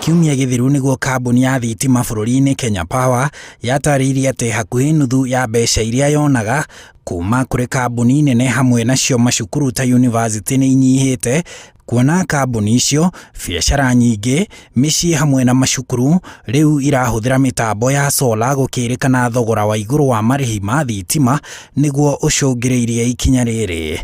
Kiumia githiru niguo kambuni ya thitima bũrũri-inĩ Kenya Power yatarĩirie atĩ hakuhĩ nuthu ya mbeca iria yonaga kuma kũrĩ kambuni nene hamwe nacio macukuru ta yunivasĩtĩ nĩ inyihĩte, kuona kambuni icio, biacara nyingĩ, mĩciĩ hamwe na macukuru rĩu irahũthĩra mĩtambo ya solar gũkĩrĩkana thogora wa igũrũ wa marĩhi ma thitima nĩguo ũcũngĩrĩirie ikinya rĩrĩ.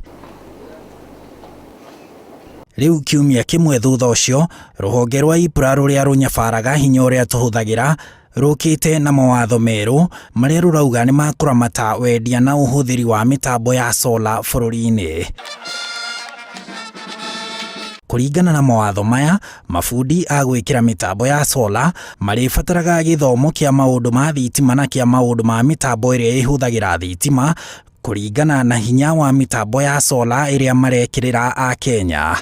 Rĩu kiumia kĩmwe thutha ũcio, rũhonge rwa IPRA rũrĩa rũnyabaraga hinya ũrĩa tũhũthagĩra rũkĩte na mawatho merũ marĩa rũrauga nĩ makũramata wendia na ũhũthĩri wa mĩtambo ya solar bũrũri-inĩ. Kũringana na mawatho maya, mabundi a gwĩkĩra mĩtambo ya solar marĩbataraga gĩthomo kĩa maũndũ ma thitima na kĩa maũndũ ma mĩtambo ĩrĩa ĩhũthagĩra thitima kũringana na hinya wa mĩtambo ya solar ĩrĩa marekĩrĩra a Kenya.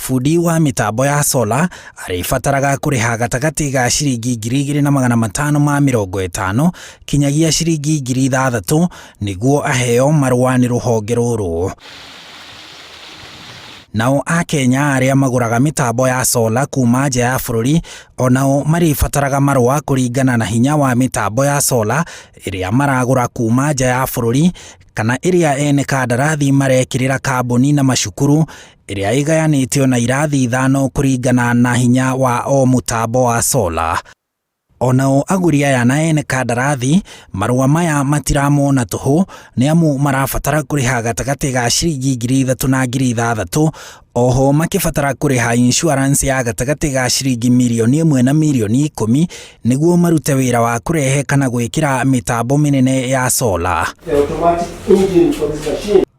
Bundi wa mĩtambo ya solar arĩbataraga kũrĩha gatagatĩ ga ciringi 2,550 kinyagia ciringi 3,000 nĩguo aheo marũa nĩ rũhonge rũrũ. Nao a Kenya arĩa magũraga mĩtambo ya solar kuma nja ya bũrũri onao marĩbataraga marũa kũringana na hinya wa mĩtambo ya solar ĩrĩa maragũra kuma nja ya bũrũri kana ĩrĩa ene kandarathi marekĩrĩra kambuni na macukuru ĩrĩa ĩgayanĩtio na irathi 5 kũringana na hinya wa o mũtambo wa solar. Onao agũri aya na ene kandarathi marũa maya matiramona tũhũ nĩ amu marabatara kũrĩha gatagatĩ ga ciringi 3,000 na 3,600, oho makĩbatara kũrĩha insurance ya gatagatĩ ga ciringi 1,000,000 na 1,10,000 nĩguo marute wĩra wa kũrehe kana gwĩkĩra mĩtambo mĩnene ya solar.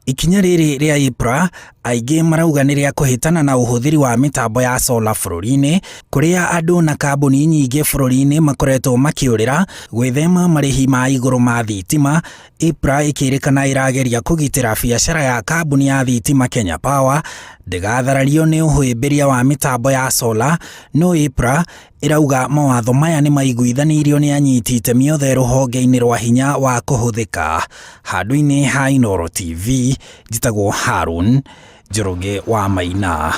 Ikinya rĩrĩ rĩa IPRA aingĩ marauga nĩ rĩa kũhĩtana na ũhũthĩri wa mĩtambo ya solar bũrũri-inĩ, kũrĩa andũ na kambuni nyingĩ bũrũri-inĩ makoretwo makĩũrĩra gwĩthema marĩhi ma igũrũ ma thitima. IPRA ĩkĩrĩkana ĩrageria kũgitĩra biacara ya kambuni ya thitima Kenya Power ndĩgatharario nĩ ũhĩmbĩria wa mĩtambo ya solar, no IPRA ĩrauga mawatho maya nĩ maiguithanĩirio nĩ anyiti itemi othe rũhonge-inĩ rwa hinya wa kũhũthĩka. Handũ-inĩ ha Inooro TV, njĩtagwo Harun Njoroge wa Maina.